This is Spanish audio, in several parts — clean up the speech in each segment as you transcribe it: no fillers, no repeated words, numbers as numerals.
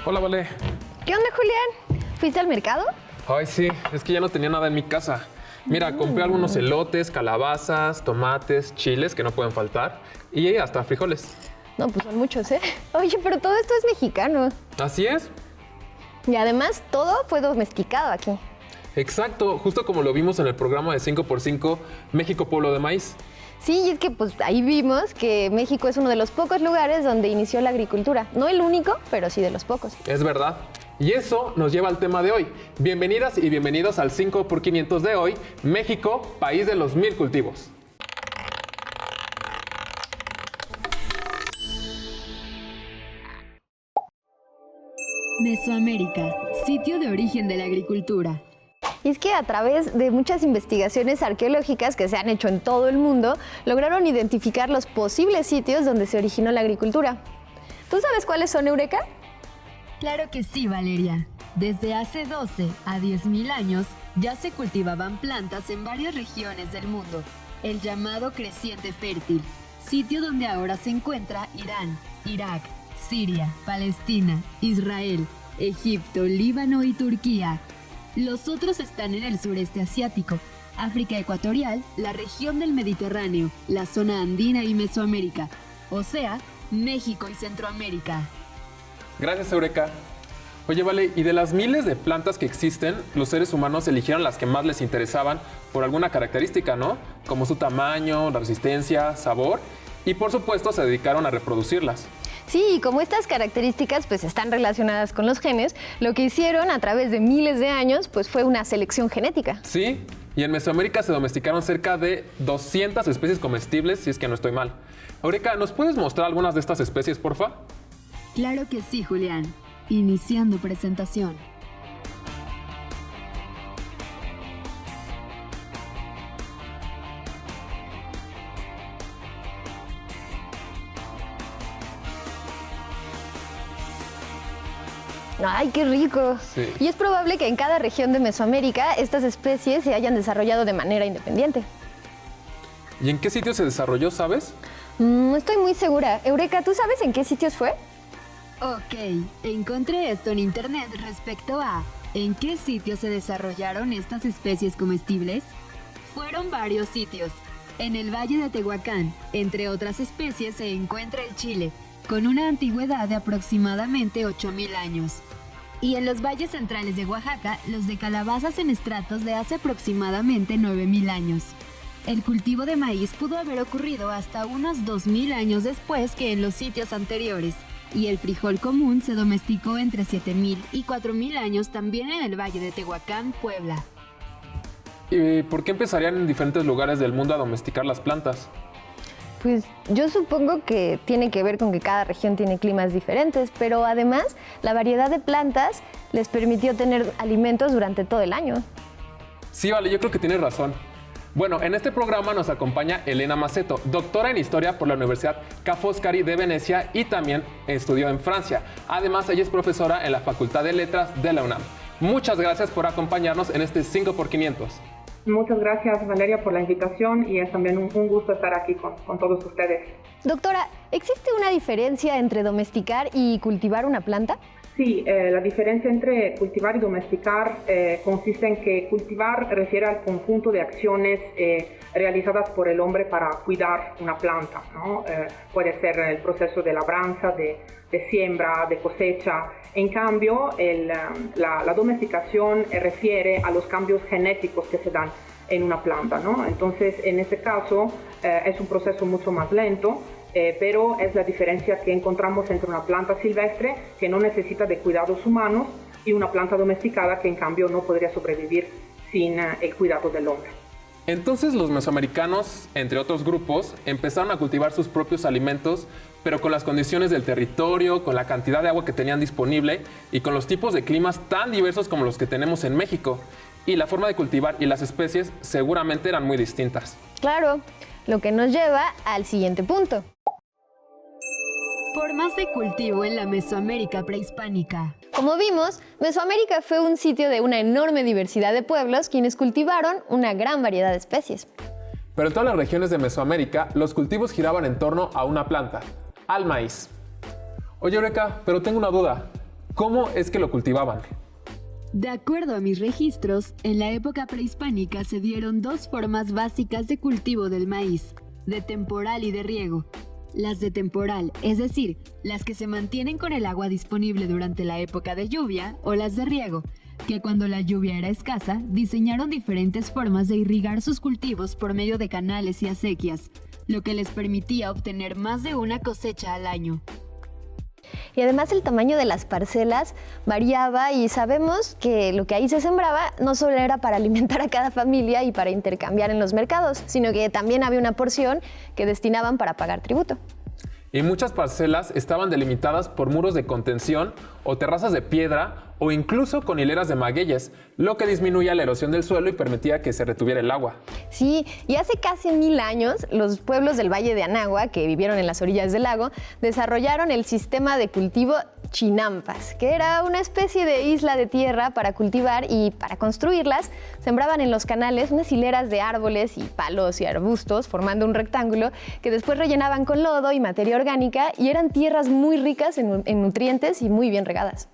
Hola, Vale. ¿Qué onda, Julián? ¿Fuiste al mercado? Ay, sí, es que ya no tenía nada en mi casa. Mira, compré algunos elotes, calabazas, tomates, chiles, que no pueden faltar, y hasta frijoles. No, pues son muchos, ¿eh? Oye, pero todo esto es mexicano. Así es. Y además, todo fue domesticado aquí. Exacto, justo como lo vimos en el programa de 5x5 México Pueblo de Maíz. Sí, y es que pues ahí vimos que México es uno de los pocos lugares donde inició la agricultura. No el único, pero sí de los pocos. Es verdad. Y eso nos lleva al tema de hoy. Bienvenidas y bienvenidos al 5x500 de hoy, México, país de los 1000 cultivos. Mesoamérica, sitio de origen de la agricultura. Y es que a través de muchas investigaciones arqueológicas que se han hecho en todo el mundo, lograron identificar los posibles sitios donde se originó la agricultura. ¿Tú sabes cuáles son, Eureka? Claro que sí, Valeria. Desde hace 12 a 10.000 años ya se cultivaban plantas en varias regiones del mundo. El llamado creciente fértil, sitio donde ahora se encuentra Irán, Irak, Siria, Palestina, Israel, Egipto, Líbano y Turquía. Los otros están en el sureste asiático, África ecuatorial, la región del Mediterráneo, la zona andina y Mesoamérica, o sea, México y Centroamérica. Gracias, Eureka. Oye, Vale, y de las miles de plantas que existen, los seres humanos eligieron las que más les interesaban por alguna característica, ¿no? Como su tamaño, la resistencia, sabor, y por supuesto se dedicaron a reproducirlas. Sí, y como estas características pues están relacionadas con los genes, lo que hicieron a través de miles de años pues fue una selección genética. Sí, y en Mesoamérica se domesticaron cerca de 200 especies comestibles, si es que no estoy mal. Eureka, ¿nos puedes mostrar algunas de estas especies, porfa? Claro que sí, Julián. Iniciando presentación. ¡Ay, qué rico! Sí. Y es probable que en cada región de Mesoamérica estas especies se hayan desarrollado de manera independiente. ¿Y en qué sitio se desarrolló, sabes? No estoy muy segura. Eureka, ¿tú sabes en qué sitios fue? Ok, encontré esto en internet respecto a ¿en qué sitios se desarrollaron estas especies comestibles? Fueron varios sitios. En el Valle de Tehuacán, entre otras especies, se encuentra el chile, con una antigüedad de aproximadamente 8.000 años. Y en los valles centrales de Oaxaca, los de calabazas en estratos de hace aproximadamente 9.000 años. El cultivo de maíz pudo haber ocurrido hasta unos 2.000 años después que en los sitios anteriores, y el frijol común se domesticó entre 7.000 y 4.000 años también en el Valle de Tehuacán, Puebla. ¿Y por qué empezarían en diferentes lugares del mundo a domesticar las plantas? Pues yo supongo que tiene que ver con que cada región tiene climas diferentes, pero además la variedad de plantas les permitió tener alimentos durante todo el año. Sí, Vale, yo creo que tienes razón. Bueno, en este programa nos acompaña Elena Maceto, doctora en Historia por la Universidad Ca' Foscari de Venecia y también estudió en Francia. Además, ella es profesora en la Facultad de Letras de la UNAM. Muchas gracias por acompañarnos en este 5x500. Muchas gracias, Valeria, por la invitación y es también un gusto estar aquí con todos ustedes. Doctora, ¿existe una diferencia entre domesticar y cultivar una planta? Sí, la diferencia entre cultivar y domesticar consiste en que cultivar refiere al conjunto de acciones realizadas por el hombre para cuidar una planta, ¿no? Puede ser el proceso de labranza, de siembra, de cosecha. En cambio, la domesticación refiere a los cambios genéticos que se dan en una planta, ¿no? Entonces, en este caso, es un proceso mucho más lento, pero es la diferencia que encontramos entre una planta silvestre que no necesita de cuidados humanos y una planta domesticada que en cambio no podría sobrevivir sin el cuidado del hombre. Entonces los mesoamericanos, entre otros grupos, empezaron a cultivar sus propios alimentos, pero con las condiciones del territorio, con la cantidad de agua que tenían disponible y con los tipos de climas tan diversos como los que tenemos en México. Y la forma de cultivar y las especies seguramente eran muy distintas. Claro, lo que nos lleva al siguiente punto. Formas de cultivo en la Mesoamérica prehispánica. Como vimos, Mesoamérica fue un sitio de una enorme diversidad de pueblos quienes cultivaron una gran variedad de especies. Pero en todas las regiones de Mesoamérica, los cultivos giraban en torno a una planta, al maíz. Oye, Eureka, pero tengo una duda. ¿Cómo es que lo cultivaban? De acuerdo a mis registros, en la época prehispánica se dieron dos formas básicas de cultivo del maíz, de temporal y de riego. Las de temporal, es decir, las que se mantienen con el agua disponible durante la época de lluvia, o las de riego, que cuando la lluvia era escasa, diseñaron diferentes formas de irrigar sus cultivos por medio de canales y acequias, lo que les permitía obtener más de una cosecha al año. Y además el tamaño de las parcelas variaba y sabemos que lo que ahí se sembraba no solo era para alimentar a cada familia y para intercambiar en los mercados, sino que también había una porción que destinaban para pagar tributo. Y muchas parcelas estaban delimitadas por muros de contención o terrazas de piedra o incluso con hileras de magueyes, lo que disminuía la erosión del suelo y permitía que se retuviera el agua. Sí, y hace casi 1000 años, los pueblos del Valle de Anagua, que vivieron en las orillas del lago, desarrollaron el sistema de cultivo chinampas, que era una especie de isla de tierra para cultivar y para construirlas, sembraban en los canales unas hileras de árboles y palos y arbustos, formando un rectángulo que después rellenaban con lodo y materia orgánica y eran tierras muy ricas en nutrientes y muy bien regadas.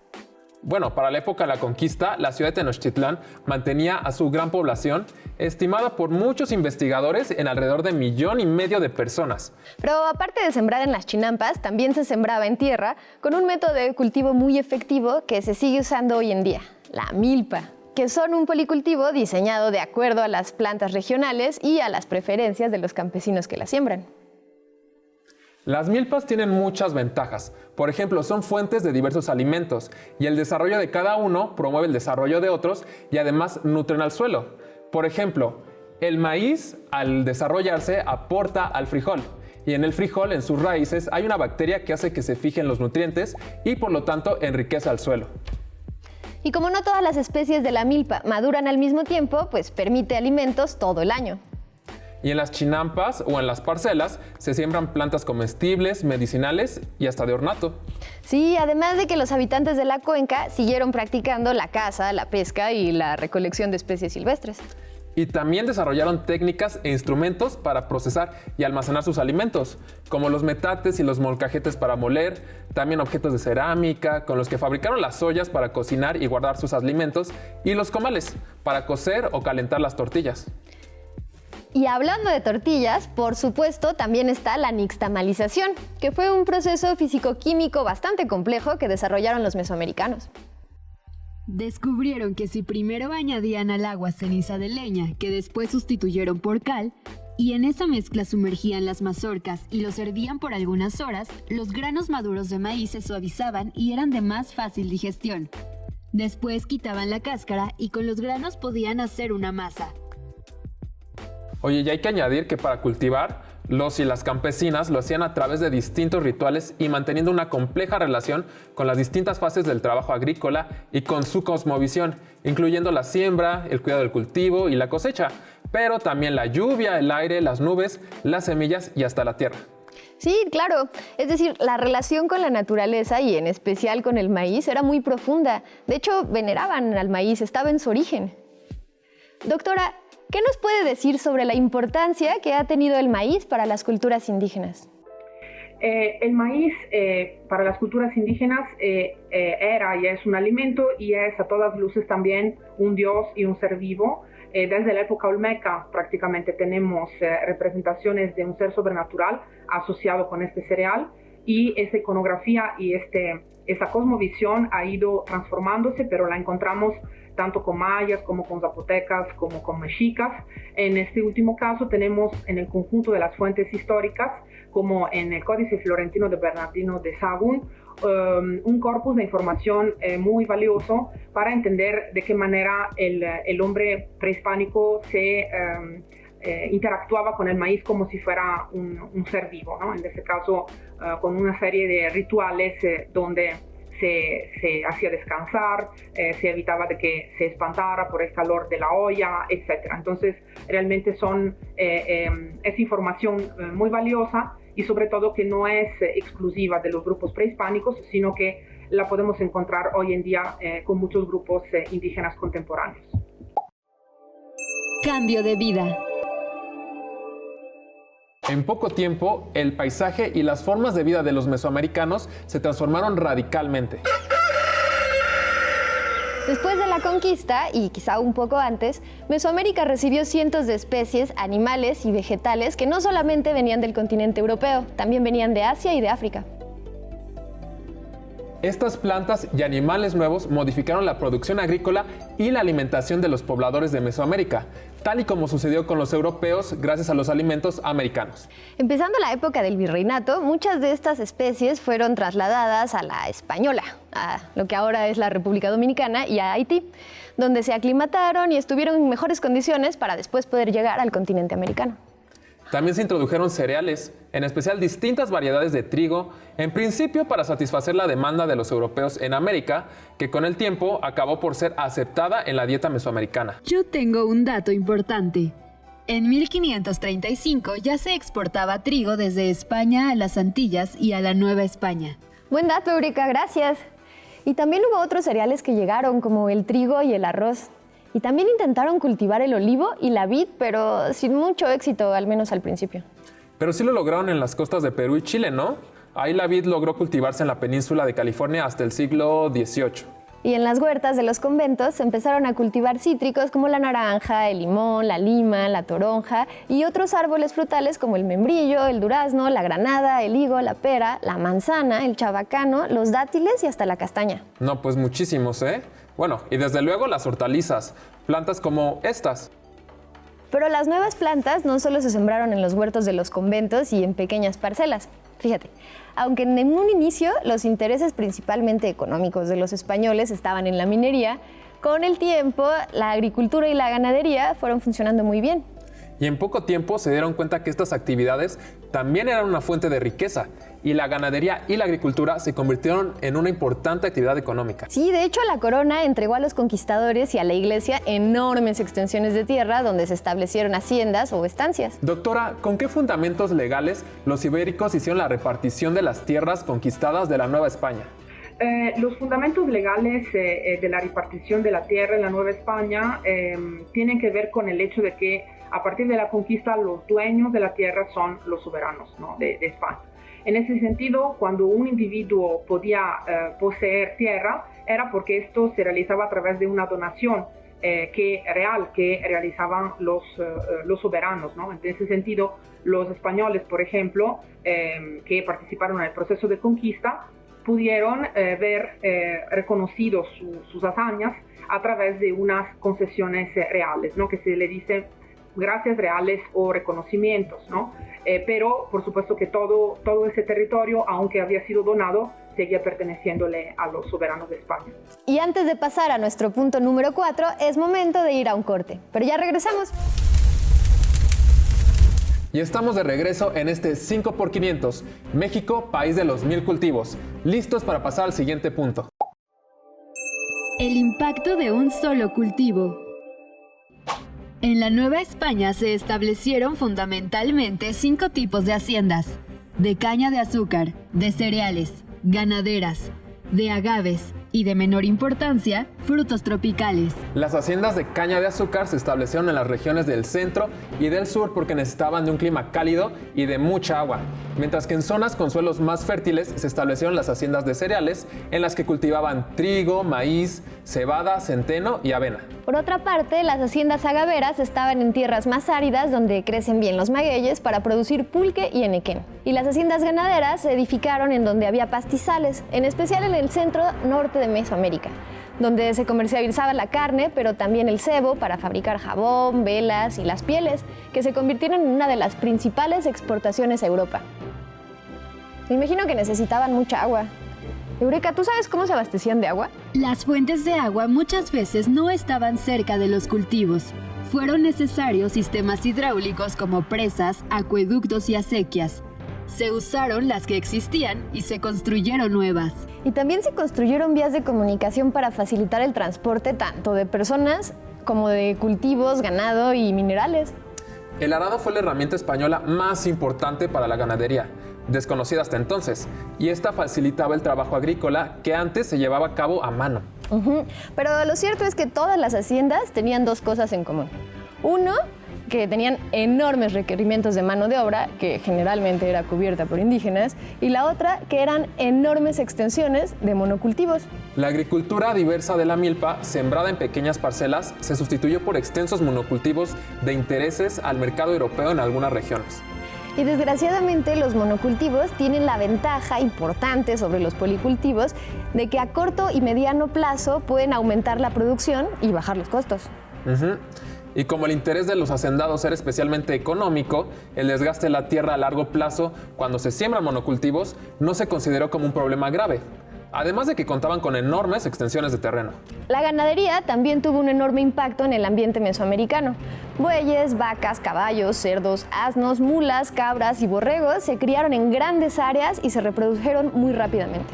Bueno, para la época de la conquista, la ciudad de Tenochtitlán mantenía a su gran población, estimada por muchos investigadores en alrededor de 1,5 millones de personas. Pero aparte de sembrar en las chinampas, también se sembraba en tierra con un método de cultivo muy efectivo que se sigue usando hoy en día, la milpa, que son un policultivo diseñado de acuerdo a las plantas regionales y a las preferencias de los campesinos que las siembran. Las milpas tienen muchas ventajas. Por ejemplo, son fuentes de diversos alimentos y el desarrollo de cada uno promueve el desarrollo de otros y además nutren al suelo. Por ejemplo, el maíz al desarrollarse aporta al frijol y en el frijol, en sus raíces, hay una bacteria que hace que se fijen los nutrientes y por lo tanto enriquece al suelo. Y como no todas las especies de la milpa maduran al mismo tiempo, pues permite alimentos todo el año. Y en las chinampas o en las parcelas se siembran plantas comestibles, medicinales y hasta de ornato. Sí, además de que los habitantes de la cuenca siguieron practicando la caza, la pesca y la recolección de especies silvestres. Y también desarrollaron técnicas e instrumentos para procesar y almacenar sus alimentos, como los metates y los molcajetes para moler, también objetos de cerámica, con los que fabricaron las ollas para cocinar y guardar sus alimentos, y los comales, para cocer o calentar las tortillas. Y hablando de tortillas, por supuesto, también está la nixtamalización, que fue un proceso físico-químico bastante complejo que desarrollaron los mesoamericanos. Descubrieron que si primero añadían al agua ceniza de leña, que después sustituyeron por cal, y en esa mezcla sumergían las mazorcas y los hervían por algunas horas, los granos maduros de maíz se suavizaban y eran de más fácil digestión. Después quitaban la cáscara y con los granos podían hacer una masa. Oye, y hay que añadir que para cultivar, los y las campesinas lo hacían a través de distintos rituales y manteniendo una compleja relación con las distintas fases del trabajo agrícola y con su cosmovisión, incluyendo la siembra, el cuidado del cultivo y la cosecha, pero también la lluvia, el aire, las nubes, las semillas y hasta la tierra. Sí, claro. Es decir, la relación con la naturaleza y en especial con el maíz era muy profunda. De hecho, veneraban al maíz, estaba en su origen. Doctora, ¿qué nos puede decir sobre la importancia que ha tenido el maíz para las culturas indígenas? El maíz para las culturas indígenas era y es un alimento y es a todas luces también un dios y un ser vivo. Desde la época olmeca prácticamente tenemos representaciones de un ser sobrenatural asociado con este cereal y esa iconografía y esa cosmovisión ha ido transformándose, pero la encontramos tanto con mayas como con zapotecas como con mexicas. En este último caso tenemos en el conjunto de las fuentes históricas, como en el Códice Florentino de Bernardino de Sahagún, un corpus de información muy valioso para entender de qué manera el hombre prehispánico se interactuaba con el maíz como si fuera un ser vivo, ¿no? En este caso, con una serie de rituales donde se hacía descansar, se evitaba de que se espantara por el calor de la olla, etc. Entonces, realmente es información muy valiosa y sobre todo que no es exclusiva de los grupos prehispánicos, sino que la podemos encontrar hoy en día con muchos grupos indígenas contemporáneos. Cambio de vida. En poco tiempo, el paisaje y las formas de vida de los mesoamericanos se transformaron radicalmente. Después de la conquista, y quizá un poco antes, Mesoamérica recibió cientos de especies, animales y vegetales que no solamente venían del continente europeo, también venían de Asia y de África. Estas plantas y animales nuevos modificaron la producción agrícola y la alimentación de los pobladores de Mesoamérica, tal y como sucedió con los europeos gracias a los alimentos americanos. Empezando la época del virreinato, muchas de estas especies fueron trasladadas a la Española, a lo que ahora es la República Dominicana, y a Haití, donde se aclimataron y estuvieron en mejores condiciones para después poder llegar al continente americano. También se introdujeron cereales, en especial distintas variedades de trigo, en principio para satisfacer la demanda de los europeos en América, que con el tiempo acabó por ser aceptada en la dieta mesoamericana. Yo tengo un dato importante. En 1535 ya se exportaba trigo desde España a las Antillas y a la Nueva España. Buen dato, Eureka, gracias. Y también hubo otros cereales que llegaron, como el trigo y el arroz. Y también intentaron cultivar el olivo y la vid, pero sin mucho éxito, al menos al principio. Pero sí lo lograron en las costas de Perú y Chile, ¿no? Ahí la vid logró cultivarse en la península de California hasta el siglo XVIII. Y en las huertas de los conventos se empezaron a cultivar cítricos como la naranja, el limón, la lima, la toronja y otros árboles frutales como el membrillo, el durazno, la granada, el higo, la pera, la manzana, el chabacano, los dátiles y hasta la castaña. No, pues muchísimos, ¿eh? Bueno, y desde luego las hortalizas, plantas como estas. Pero las nuevas plantas no solo se sembraron en los huertos de los conventos y en pequeñas parcelas. Fíjate, aunque en un inicio los intereses principalmente económicos de los españoles estaban en la minería, con el tiempo la agricultura y la ganadería fueron funcionando muy bien. Y en poco tiempo se dieron cuenta que estas actividades también eran una fuente de riqueza y la ganadería y la agricultura se convirtieron en una importante actividad económica. Sí, de hecho la corona entregó a los conquistadores y a la iglesia enormes extensiones de tierra donde se establecieron haciendas o estancias. Doctora, ¿con qué fundamentos legales los ibéricos hicieron la repartición de las tierras conquistadas de la Nueva España? Los fundamentos legales de la repartición de la tierra en la Nueva España tienen que ver con el hecho de que a partir de la conquista los dueños de la tierra son los soberanos, ¿no? de España. En ese sentido, cuando un individuo podía poseer tierra, era porque esto se realizaba a través de una donación que realizaban los soberanos, ¿no? En ese sentido, los españoles, por ejemplo, que participaron en el proceso de conquista, pudieron ver reconocidos sus hazañas a través de unas concesiones reales, ¿no? Que se le dice gracias reales o reconocimientos, ¿no? Pero por supuesto que todo ese territorio, aunque había sido donado, seguía perteneciéndole a los soberanos de España. Y antes de pasar a nuestro punto número 4, es momento de ir a un corte. Pero ya regresamos. Y estamos de regreso en este 5x500, México, país de los 1000 cultivos, listos para pasar al siguiente punto. El impacto de un solo cultivo. En la Nueva España se establecieron fundamentalmente 5 tipos de haciendas: de caña de azúcar, de cereales, ganaderas, de agaves y, de menor importancia, frutos tropicales. Las haciendas de caña de azúcar se establecieron en las regiones del centro y del sur porque necesitaban de un clima cálido y de mucha agua, mientras que en zonas con suelos más fértiles se establecieron las haciendas de cereales en las que cultivaban trigo, maíz, cebada, centeno y avena. Por otra parte, las haciendas agaveras estaban en tierras más áridas donde crecen bien los magueyes para producir pulque y enequén. Y las haciendas ganaderas se edificaron en donde había pastizales, en especial en el centro norte de Mesoamérica, donde se comercializaba la carne, pero también el cebo para fabricar jabón, velas y las pieles, que se convirtieron en una de las principales exportaciones a Europa. Me imagino que necesitaban mucha agua. Eureka, ¿tú sabes cómo se abastecían de agua? Las fuentes de agua muchas veces no estaban cerca de los cultivos. Fueron necesarios sistemas hidráulicos como presas, acueductos y acequias. Se usaron las que existían y se construyeron nuevas. Y también se construyeron vías de comunicación para facilitar el transporte tanto de personas como de cultivos, ganado y minerales. El arado fue la herramienta española más importante para la ganadería, desconocida hasta entonces, y esta facilitaba el trabajo agrícola que antes se llevaba a cabo a mano. Pero lo cierto es que todas las haciendas tenían 2 cosas en común. Uno, que tenían enormes requerimientos de mano de obra, que generalmente era cubierta por indígenas, y la otra que eran enormes extensiones de monocultivos. La agricultura diversa de la milpa, sembrada en pequeñas parcelas, se sustituyó por extensos monocultivos de intereses al mercado europeo en algunas regiones. Y desgraciadamente los monocultivos tienen la ventaja importante sobre los policultivos de que a corto y mediano plazo pueden aumentar la producción y bajar los costos. Y como el interés de los hacendados era especialmente económico, el desgaste de la tierra a largo plazo, cuando se siembran monocultivos, no se consideró como un problema grave. Además de que contaban con enormes extensiones de terreno. La ganadería también tuvo un enorme impacto en el ambiente mesoamericano. Bueyes, vacas, caballos, cerdos, asnos, mulas, cabras y borregos se criaron en grandes áreas y se reprodujeron muy rápidamente.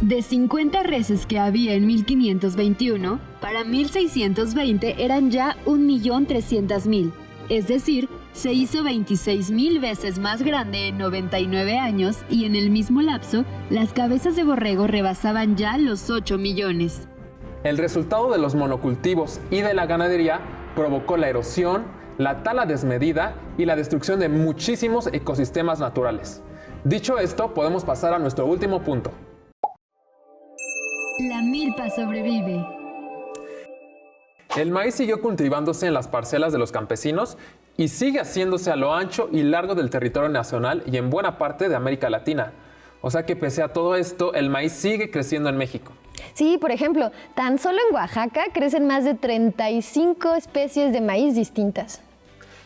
De 50 reses que había en 1521, para 1620 eran ya 1.300.000, es decir, se hizo 26.000 veces más grande en 99 años y en el mismo lapso, las cabezas de borrego rebasaban ya los 8 millones. El resultado de los monocultivos y de la ganadería provocó la erosión, la tala desmedida y la destrucción de muchísimos ecosistemas naturales. Dicho esto, podemos pasar a nuestro último punto. La milpa sobrevive. El maíz siguió cultivándose en las parcelas de los campesinos y sigue haciéndose a lo ancho y largo del territorio nacional y en buena parte de América Latina. O sea que pese a todo esto, el maíz sigue creciendo en México. Sí, por ejemplo, tan solo en Oaxaca crecen más de 35 especies de maíz distintas.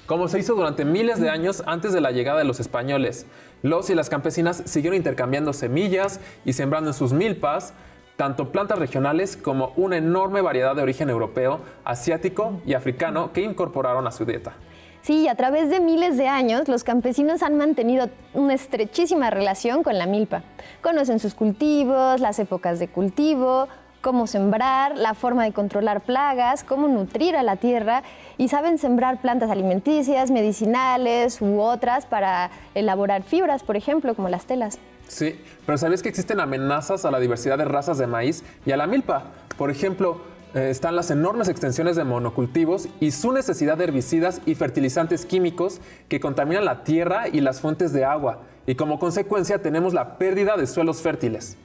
Como se hizo durante miles de años antes de la llegada de los españoles, los y las campesinas siguieron intercambiando semillas y sembrando en sus milpas tanto plantas regionales como una enorme variedad de origen europeo, asiático y africano que incorporaron a su dieta. Sí, a través de miles de años, los campesinos han mantenido una estrechísima relación con la milpa. Conocen sus cultivos, las épocas de cultivo, cómo sembrar, la forma de controlar plagas, cómo nutrir a la tierra y saben sembrar plantas alimenticias, medicinales u otras para elaborar fibras, por ejemplo, como las telas. Sí, pero ¿sabías que existen amenazas a la diversidad de razas de maíz y a la milpa? Por ejemplo, están las enormes extensiones de monocultivos y su necesidad de herbicidas y fertilizantes químicos que contaminan la tierra y las fuentes de agua. Y como consecuencia tenemos la pérdida de suelos fértiles.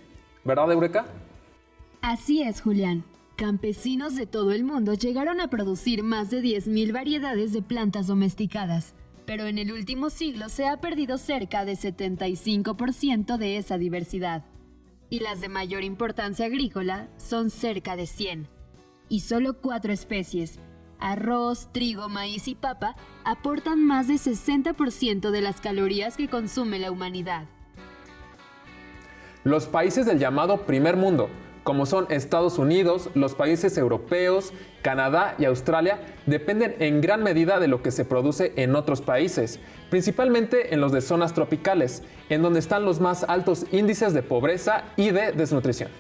¿Verdad, Eureka? Así es, Julián. Campesinos de todo el mundo llegaron a producir más de 10.000 variedades de plantas domesticadas. Pero en el último siglo se ha perdido cerca de 75% de esa diversidad. Y las de mayor importancia agrícola son cerca de 100. Y solo 4 especies, arroz, trigo, maíz y papa, aportan más de 60% de las calorías que consume la humanidad. Los países del llamado Primer Mundo, como son Estados Unidos, los países europeos, Canadá y Australia, dependen en gran medida de lo que se produce en otros países, principalmente en los de zonas tropicales, en donde están los más altos índices de pobreza y de desnutrición.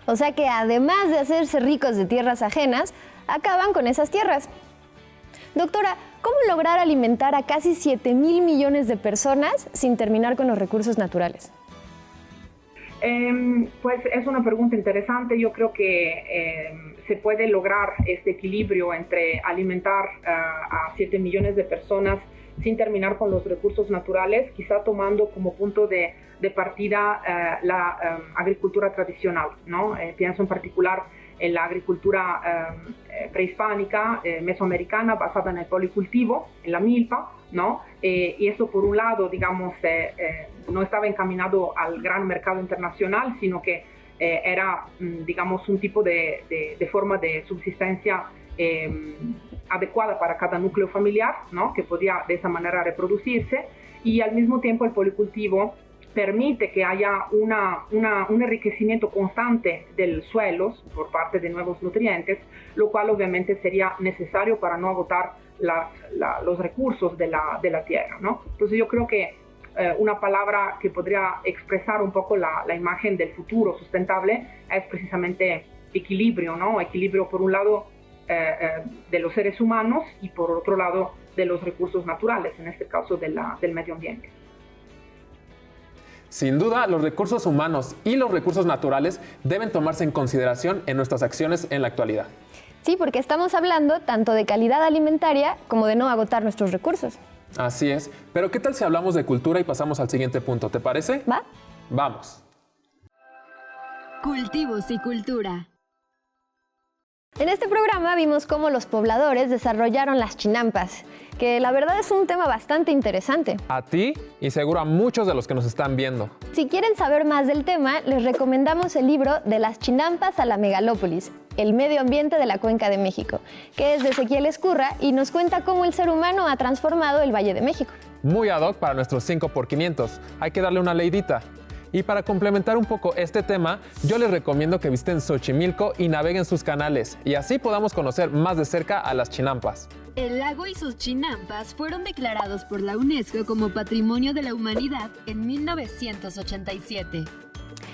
O sea que además de hacerse ricos de tierras ajenas, acaban con esas tierras. Doctora, ¿cómo lograr alimentar a casi 7.000 millones de personas sin terminar con los recursos naturales? Pues es una pregunta interesante. Yo creo que se puede lograr este equilibrio entre alimentar a 7 millones de personas sin terminar con los recursos naturales, quizá tomando como punto de partida la agricultura tradicional, ¿no? Pienso en particular en la agricultura prehispánica, mesoamericana, basada en el policultivo, en la milpa, ¿no? Y eso por un lado, digamos, no estaba encaminado al gran mercado internacional, sino que era, digamos, un tipo de forma de subsistencia adecuada para cada núcleo familiar, ¿no? Que podía de esa manera reproducirse, y al mismo tiempo el policultivo permite que haya un enriquecimiento constante del suelo por parte de nuevos nutrientes, lo cual obviamente sería necesario para no agotar los recursos de la tierra, ¿no? Entonces yo creo que una palabra que podría expresar un poco la imagen del futuro sustentable es precisamente equilibrio, ¿no? Equilibrio por un lado de los seres humanos y por otro lado de los recursos naturales, en este caso del medio ambiente. Sin duda, los recursos humanos y los recursos naturales deben tomarse en consideración en nuestras acciones en la actualidad. Sí, porque estamos hablando tanto de calidad alimentaria como de no agotar nuestros recursos. Así es. Pero ¿qué tal si hablamos de cultura y pasamos al siguiente punto? ¿Te parece? ¿Va? Vamos. Cultivos y cultura. En este programa vimos cómo los pobladores desarrollaron las chinampas, que la verdad es un tema bastante interesante. A ti y seguro a muchos de los que nos están viendo. Si quieren saber más del tema, les recomendamos el libro De las chinampas a la megalópolis, el medio ambiente de la Cuenca de México, que es de Ezequiel Ezcurra y nos cuenta cómo el ser humano ha transformado el Valle de México. Muy ad hoc para nuestros 5x500. Hay que darle una leidita. Y para complementar un poco este tema, yo les recomiendo que visiten Xochimilco y naveguen sus canales, y así podamos conocer más de cerca a las chinampas. El lago y sus chinampas fueron declarados por la UNESCO como Patrimonio de la Humanidad en 1987.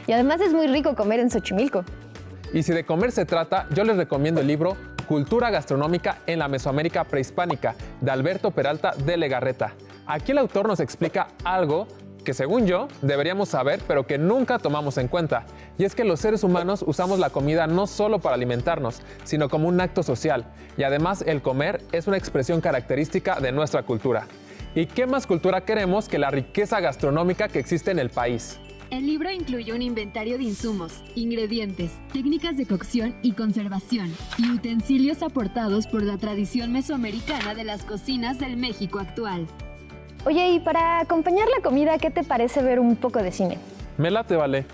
Y además es muy rico comer en Xochimilco. Y si de comer se trata, yo les recomiendo el libro Cultura Gastronómica en la Mesoamérica Prehispánica, de Alberto Peralta de Legarreta. Aquí el autor nos explica algo que según yo deberíamos saber, pero que nunca tomamos en cuenta. Y es que los seres humanos usamos la comida no solo para alimentarnos, sino como un acto social. Y además el comer es una expresión característica de nuestra cultura. ¿Y qué más cultura queremos que la riqueza gastronómica que existe en el país? El libro incluye un inventario de insumos, ingredientes, técnicas de cocción y conservación, y utensilios aportados por la tradición mesoamericana de las cocinas del México actual. Oye, y para acompañar la comida, ¿qué te parece ver un poco de cine? Me late, vale.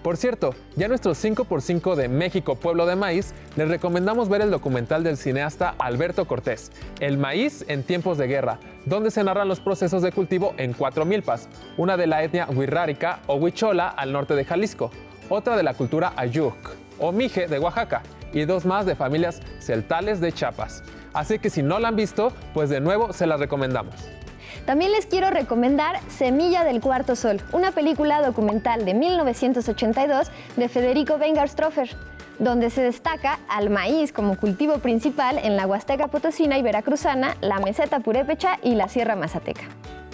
Por cierto, ya nuestro 5x5 de México, Pueblo de Maíz, les recomendamos ver el documental del cineasta Alberto Cortés, El maíz en tiempos de guerra, donde se narran los procesos de cultivo en 4 milpas, una de la etnia huirrárica o huichola al norte de Jalisco, otra de la cultura ayuk o mije de Oaxaca y 2 más de familias celtales de Chiapas. Así que si no la han visto, pues de nuevo se las recomendamos. También les quiero recomendar Semilla del Cuarto Sol, una película documental de 1982 de Federico Wengerstoffer, donde se destaca al maíz como cultivo principal en la Huasteca Potosina y Veracruzana, la Meseta Purépecha y la Sierra Mazateca.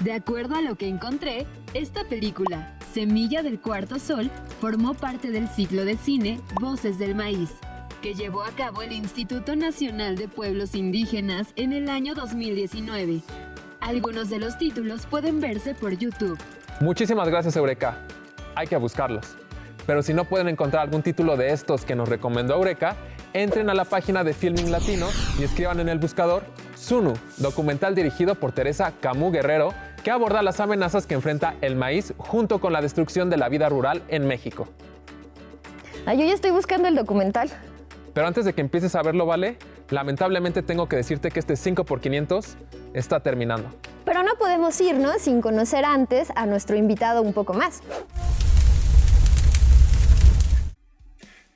De acuerdo a lo que encontré, esta película, Semilla del Cuarto Sol, formó parte del ciclo de cine Voces del Maíz, que llevó a cabo el Instituto Nacional de Pueblos Indígenas en el año 2019. Algunos de los títulos pueden verse por YouTube. Muchísimas gracias, Eureka. Hay que buscarlos. Pero si no pueden encontrar algún título de estos que nos recomendó Eureka, entren a la página de Filming Latino y escriban en el buscador Sunu, documental dirigido por Teresa Camus Guerrero, que aborda las amenazas que enfrenta el maíz junto con la destrucción de la vida rural en México. Ay, yo ya estoy buscando el documental. Pero antes de que empieces a verlo, Vale, lamentablemente tengo que decirte que este 5x500 está terminando. Pero no podemos irnos sin conocer antes a nuestro invitado un poco más.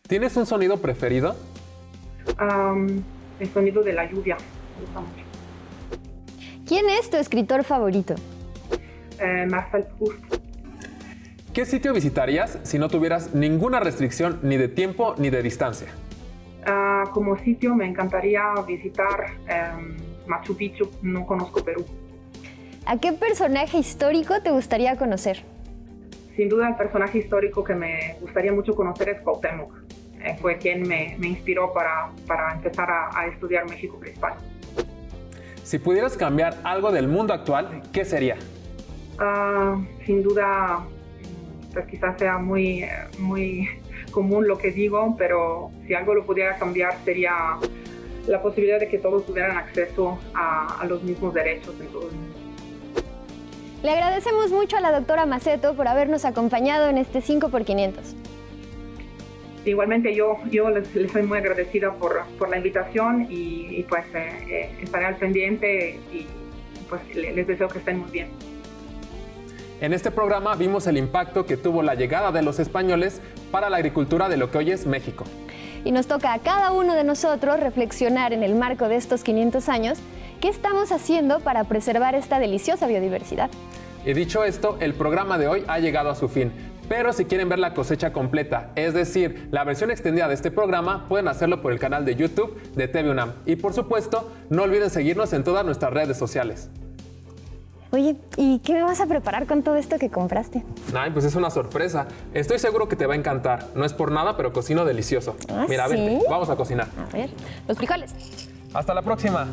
¿Tienes un sonido preferido? El sonido de la lluvia, me gusta mucho. ¿Quién es tu escritor favorito? Marcel Proust. ¿Qué sitio visitarías si no tuvieras ninguna restricción ni de tiempo ni de distancia? Como sitio me encantaría visitar Machu Picchu, no conozco Perú. ¿A qué personaje histórico te gustaría conocer? Sin duda el personaje histórico que me gustaría mucho conocer es Cuauhtémoc. Fue quien me inspiró para empezar a estudiar México prehispánico. Si pudieras cambiar algo del mundo actual, ¿qué sería? Sin duda, pues quizás sea muy común lo que digo, pero si algo lo pudiera cambiar sería la posibilidad de que todos tuvieran acceso a los mismos derechos en todo el mundo. Le agradecemos mucho a la doctora Maceto por habernos acompañado en este 5x500. Igualmente yo les soy muy agradecida por la invitación y pues estaré al pendiente y pues les deseo que estén muy bien. En este programa vimos el impacto que tuvo la llegada de los españoles para la agricultura de lo que hoy es México. Y nos toca a cada uno de nosotros reflexionar en el marco de estos 500 años qué estamos haciendo para preservar esta deliciosa biodiversidad. Y dicho esto, el programa de hoy ha llegado a su fin. Pero si quieren ver la cosecha completa, es decir, la versión extendida de este programa, pueden hacerlo por el canal de YouTube de TV UNAM. Y por supuesto, no olviden seguirnos en todas nuestras redes sociales. Oye, ¿y qué me vas a preparar con todo esto que compraste? Ay, pues es una sorpresa. Estoy seguro que te va a encantar. No es por nada, pero cocino delicioso. ¿Ah, Mira, sí? vente, vamos a cocinar. A ver, los frijoles. Hasta la próxima.